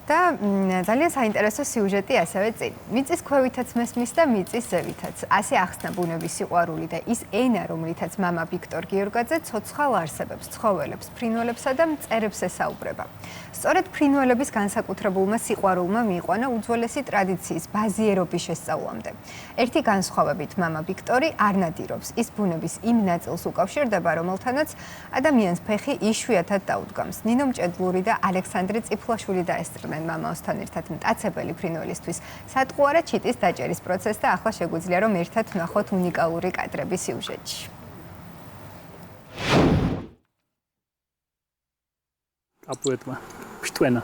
და ძალიან საინტერესო სიუჟეტი ასევე წინ. მიწის ქვევითაც მესმის და მიწის ზევითაც. ასე ახსნა ბუნების სიყვარული და ის ენა, რომლითაც მამა ვიქტორ გიორგაძე ცოცხალ არსებებს, ცხოველებს, ფრინველებსა და მწერებს ესაუბრება. სწორედ ფრინველების განსაკუთრებულმა სიყვარულმა მიიყვანა უძველესი ტრადიციის ბაზიერობის შესწავლამდე. ერთი განსხვავებით მამა ვიქტორი არ ნადირობს. ის ბუნების იმ ნაწილს უკავშირდება, რომელთანაც ადამიანს ფეხი იშვიათად დაუდგამს. ნინო მჭედლური და ალექსანდრე წიფლაშვილი დაესწრნენ მამაოსთან ერთად მტაცებელი ფრინველისთვის სატყუარა ჩიტის დაჭერის პროცესს და ახლა შეგვიძლია რომ ერთად ვნახოთ უნიკალური კადრები სიუჟეტში. აპუეტმა ფშტვენა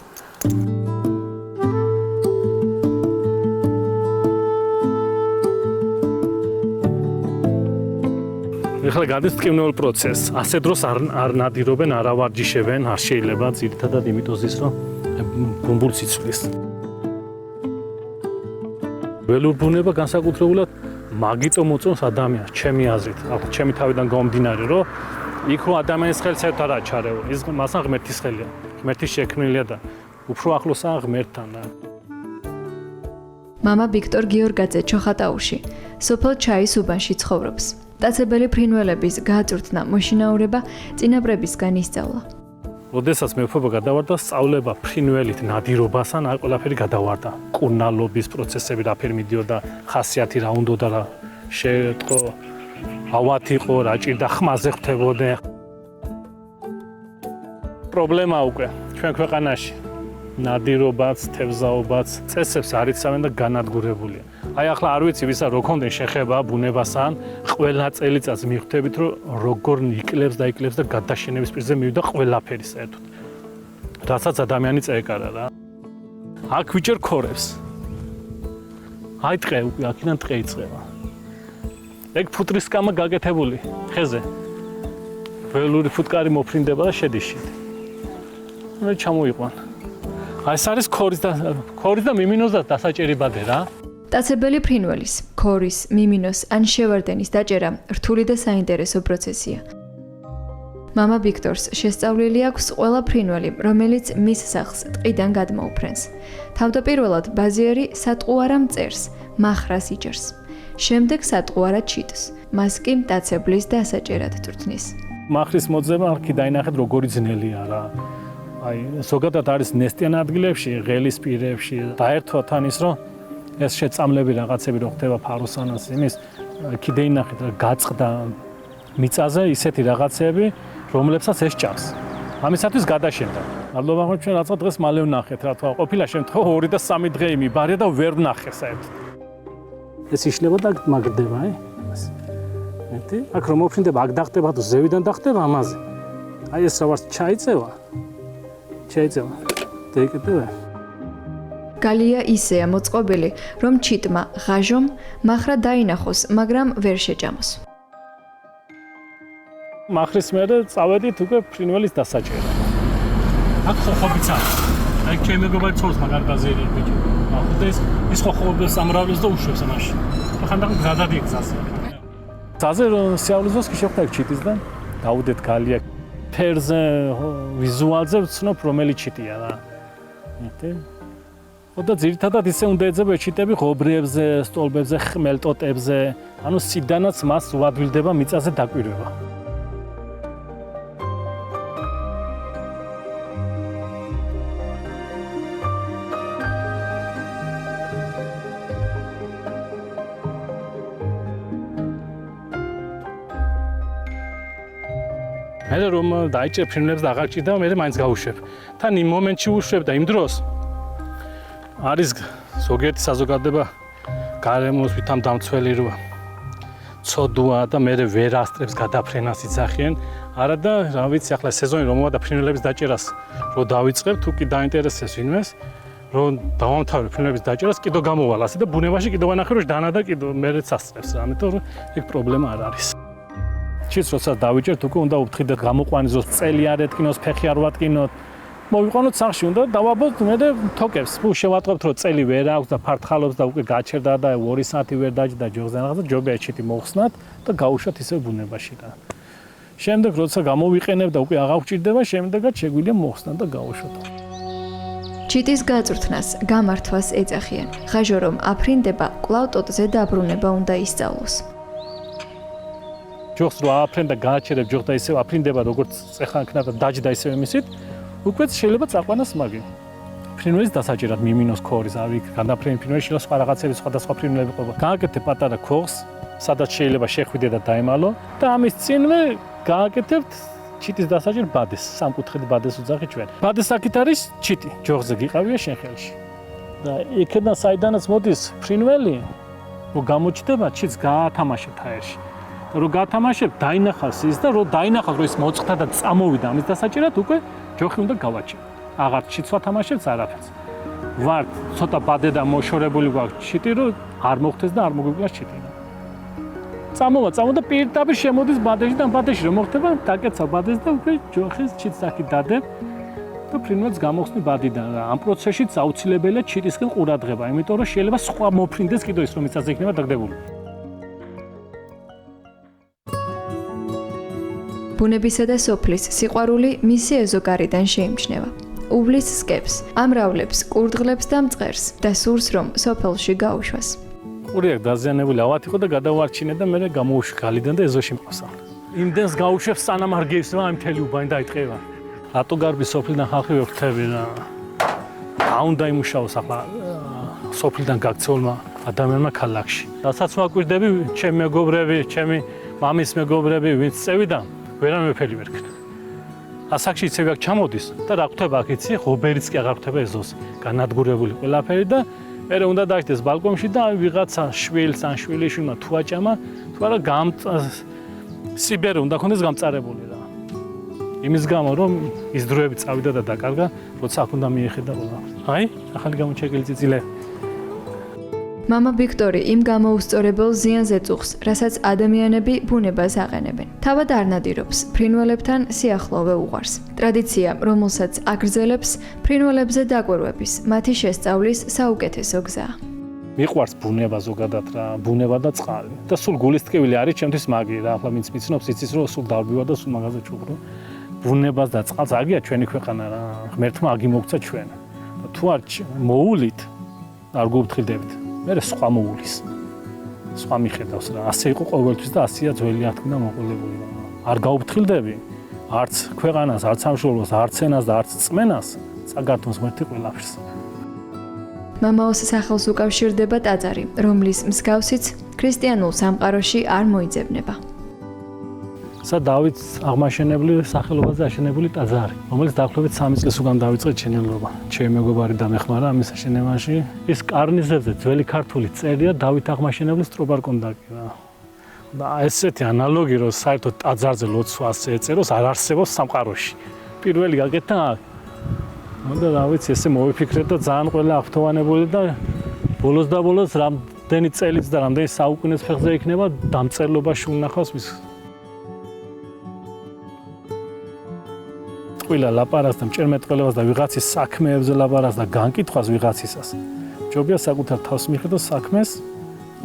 ეხლა გადის ტკივნეულ პროცესს. ასე დროს არ ნადირობენ, არ ავარჯიშებენ, არ შეიძლება ძირითადად იმიტომ ზის, რომ ბუმბულს იცვლის. ველურ ბუნება განსაკუთრებულად მაგიტო მოწონს ადამიანს, ჩემი აზრით, ახლა ჩემი თავიდან გამომდინარე, რომ იქ რომ ადამიანის ხელს ერთ არ აჩარევენ, ის მასთან ღმერთის ხელია, ღმერთის შექმნილია და უფრო ახლოსაა ღმერთთან. მამა ვიქტორ გიორგაძე ჩოხატაურში, სოფელ ჩაის უბანში ცხოვრობს. მტაცებელი ფრინველების გააწვრთნა მოშინაურება წინაპრებისგან ისწავლა. როდესაც მეუფობა გადავარდა, სწავლება ფრინველით ნადირობასთან აი ყველაფერი გადავარდა. კურნალობის პროცესები რაფერი მიდიოდა, ხასიათი რა უნდოდა რა შეეტყო, ავათ იყო, რა ჭირდა ხმაზე ხვდებოდე. პრობლემა უკვე ჩვენ ქვეყანაში ნადირობაც, თევზაობაც, წესებს არ იცავენ და განადგურებულია. აი ახლა არ ვიცი ვისა რო ქონდენ შეხება ბუნებასთან, ყველა წელიწადს მიხვდებით რომ როგორ იკლებს და იკლებს და გადაშენების პირზე მივიდა ყველაფერი საერთოდ. რასაც ადამიანი წაეკარა რა. აქ ვიჭერ ქორებს. აი ტყე უკვე აქიდან ტყე იწყება. ეგ ფუტრის კამა გაკეთებული ხეზე. ველური ფუტკარი მოფრინდება და შედის შით. მე ჩამოიყვან. აი ეს არის ქორის და მიმინოს დასაჭერი ბადე რა. მტაცებელი ფრინველის, ქორის, მიმინოს ან შევარდენის დაჭერა რთული და საინტერესო პროცესია. მამა ვიქტორს შესწავლილი აქვს ყველა ფრინველი, რომელიც მის სახლს ტყიდან გადმოუფრენს. თავდაპირველად ბაზიერი სატყუარა მწერს, მახრას იჭერს. შემდეგ სატყუარა ჩიტს, მას კი მტაცებლის დასაჭერად წვრთნის. მახრის მოძება არქი დაინახეთ როგორი ძნელია რა. აი ზოგადად არის ნესტიან ადგილებში, ღელის პირებში დაერთვა თან ის რომ ეს შეწამლები რაღაცები რო ხდება ფაროსანას იმის კიდე ინახეთ რა გაწყდა მიწაზე ისეთი რაღაცები რომლებსაც ეს ჭამს. ამისათვის გადაშენდა. მადლობა ხომ ჩვენ რაღაცა დღეს მალე ვნახეთ რა თქმა ყოფილა შემთხვევა 2 და 3 დღე იმიბარია და ვერ ვნახე საერთოდ. ეს იშლება და მაგდება აი. მეტი აქ რომ მოფრინდება აქ დახტება თუ ზევიდან დახტება ამაზე. აი ეს რა ვარ ჩაიწევა. შეიწევა. დაიკეთება. გალია ისეა მოწყობილი, რომ ჩიტმა ღაჟომ მახრა დაინახოს, მაგრამ ვერ შეჭამოს. მახრის მერე წავედით უკვე ფრინველის დასაჭერად. აქ ხოხობიც არის. აი ჩემი მეგობარი ცოლს მაგარ ბაზიერი ბიჭო. ახლა ის ხოხობებს ამრავლებს და უშვებს მაშინ. ხანდახან გზადად იგზას. გზაზე რომ სიავლის კი შეხვდა ჩიტისგან, დავუდეთ გალია ფერზე ვიზუალზე ვცნობ რომელი ჩიტია რა. მეტი და ძირითადად ისე უნდა ეძება ჩიტები ღობრებზე, სტოლბებზე, ხმელტოტებზე, ანუ სიდანაც მას უადვილდება მიწაზე დაკვირვება. მე რომ დაიჭერ ფრინველებს და აღარ ჭირდება, მე მაინც გავუშვებ. თან იმ მომენტში უშვებ და იმ დროს არის ზოგიერთი საზოგადოება გარემოს ვითამ დამცველი როა ცოდვა და მე ვერ ასტრებს გადაფრენას იცახიან არა და რა ვიცი ახლა სეზონი რომ მოვა და ფრინველების დაჭერას რო დავიწყებ თუ კი დაინტერესებს ვინმეს რომ დავამთავრებ ფრინველების დაჭერას კიდო გამოვალ ასე და ბუნებაში კიდო ვანახე რომ დანა და კიდო მერეც ასტრებს რა ამიტომ რომ ეგ პრობლემა არ არის ჩიც როცა დავიჭერთ უკვე უნდა უფრთხილდეთ გამოყვანიზოს წელი არ ეთკინოს ფეხი არ ვატკინოთ მოვიყვანოთ სახში უნდა დავაბოთ მე თოკებს თუ შევატყობთ რომ წელი ვერ აქვს და ფართხალობს და უკვე გაჩერდა და 2 საათი ვერ დაჯდა ჯოგზე რაღაცა ჯობია ჩიტი მოხსნათ და გაუშვათ ისე ბუნებაში რა შემდეგ როცა გამოვიყენებ და უკვე აღარ გვჭირდება შემდეგაც შეგვიძლია მოხსნათ და გაუშვათ ჩიტის გაწვრთნას, გამართვას ეძახიან. ხაჟო რომ აფრინდება, კვლავ ტოტზე დაბრუნება უნდა ისწავლოს. ჯოხს რო ააფრენდა გააჩერებ ჯოხს და ისევ აფრინდება როგორც ეხლა იქნება დაჯდა ისევ მისით, უკვე შეიძლება წაყვანას მაგი. ფრინველის დასაჭერად მიმინოს ქორის, ავი გადაფრენი ფრინველი შეიძლება სხვა რაღაცების სხვადასხვა ფრინველები ყოფა. გააკეთე პატარა ქოხს, სადაც შეიძლება შეხვიდე და დაემალო და ამის წინვე გააკეთებთ ჩიტის დასაჭერ ბადეს, სამკუთხედ ბადეს უძახი ჩვენ. ბადეს აქეთ არის ჩიტი, ჯოხზე გიყავია შენ ხელში. და იქიდან საიდანაც მოდის ფრინველი, რო გამოჩნდება ჩიტს გაათამაშებთ აერში. რო გაათამაშებ, დაინახავს ის და რო დაინახავს, რომ ის მოწყდა და წამოვიდა ამის დასაჭერად, უკვე ჯოხი უნდა გავაჩერო. აღარ ჩიტს ვათამაშებთ არაფერს. ვარ ცოტა ბადე და მოშორებული გვაქვს ჩიტი, რომ არ მოხდეს და არ მოგვიყვანოს ჩიტი. წამოვა და პირდაპირ შემოდის ბადეში და ბადეში რომ მოხდება, დაკეცავ ბადეს და უკვე ჯოხის ჩიტს აქ დადებ და ფრინველს გამოხსნი ბადიდან. ამ პროცესშიც აუცილებელია ჩიტისკენ ყურადღება, იმიტომ რომ შეიძლება სხვა მოფრინდეს კიდო ის რომ მიწაზე იქნება დაგდებული. ბუნებისა და სოფლის სიყვარული მისი ეზოგარიდან შეიმჩნევა. უბლის სკეპს, ამრავლებს, კურდღლებს და მწყერს და სურს რომ სოფელში გაუშვას. ყური აქ დაზიანებული ავად იყო და გადავარჩინე და მე გამოუშვი გალიდან და ეზოში მყავსა. იმდენს გაუშვებს სანამ არ გეისვა ამ მთელი უბანი დაიტყევა. რატო გარბის სოფლიდან ხალხი ვეხვდები რა. აუნდა იმუშაოს ახლა სოფლიდან გაქცეულმა ადამიანმა ქალაქში. რასაც ვაკვირდები, ჩემი მეგობრები, ჩემი მამის მეგობრები, ვინც წევიდა, ვერანაირ ვეფერი ვერ ქნა. ასაკში იცები აქ ჩამოდის და რა ხვდება აქ იცი, ღობერიც კი აღარ ხვდება ეზოს. განადგურებული ყველაფერი და მე უნდა დაიჭდეს ბალკონში და ვიღაცა შვილს ან შვილიშვილმა თუ აჭამა, თუ არა სიბერი უნდა ქონდეს გამწარებული რა. იმის გამო რომ ის დროები წავიდა და დაკარგა, როცა აქ უნდა მიეხედა ყველა. აი, ახალი გამოჩეკილი წიწილე. მამა ვიქტორი იმ გამოუსწორებელ ზიანს ეწუხს, რასაც ადამიანები ბუნებას აყენებენ. თავად არ ნადირობს, ფრინველებთან სიახლოვე უყვარს. ტრადიცია, რომელსაც აგრძელებს, ფრინველებზე დაკვირვების, მათი შესწავლის საუკეთესო გზაა. მიყვარს ბუნება ზოგადად რა, ბუნება და წყალი. და სულ გულისტკივილი არის ჩემთვის მაგი რა, ახლა ვინც მიცნობს, იცის რომ სულ დავბივა და სულ მაგაზე ჩუღრო. ბუნებას და წყალს აგია ჩვენი ქვეყანა რა, ღმერთმა აგი მოგცა ჩვენ. და თუ არ მოულით, არ გუფრთხილდებით. მე სხვა მოულის. სხვა მიხედავს რა. ასე იყო ყოველთვის და ასეა ძველი ათქმა მოყოლებული. არ გაუფრთხილდები არც ქვეყანას, არც სამშობლოს, არც ენას და არც წმენას, წაგართმოს ღმერთი ყველაფერს. მამაოს სახელს უკავშირდება ტაძარი, რომლის მსგავსიც ქრისტიანულ სამყაროში არ მოიძებნება. სა დავით აღმაშენებლი სახელობაზე აშენებული ტაძარი, რომელიც დაახლოებით 3 წლის უკან დავიწყე ჩენილობა. ჩემი მეგობარი დამეხმარა ამის აშენებაში. ის კარნიზებზე ძველი ქართული წერია დავით აღმაშენებლის ტრობარკონდაკი რა. და ესეთი ანალოგი რომ საერთოდ ტაძარზე ლოცვა ასე ეწეროს არ არსებობს სამყაროში. პირველი გაკეთა და რა ვიცი ესე მოვიფიქრე და ძალიან ყველა აღფრთოვანებული და ბოლოს და ბოლოს რამდენი წელიც და რამდენი საუკუნეს ფეხზე იქნება დამწერლობაში უნახავს მის ყველა ლაპარაკს და მჭერმეტყველებას და ვიღაცის საქმეებზე ლაპარაკს და განკითხვას ვიღაცისას. ჯობია საკუთარ თავს მიხედოს საქმეს,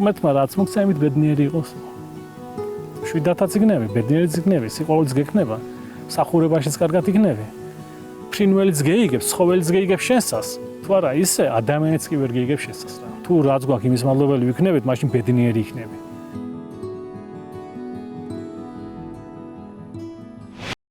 უმეტმა რაც მოგცა იმით ბედნიერი იყოს. შვიდათაც იგნები, ბედნიერიც იგნები, სიყვარულიც გექნება, სახურებაშიც კარგად იგნები. ფრინველიც გეიგებს, ცხოველიც გეიგებს შენსას. თუ არა ისე ადამიანიც კი ვერ გეიგებს შენსას რა. თუ რაც გვაქვს იმის მადლობელი ვიქნებით, მაშინ ბედნიერი იქნები.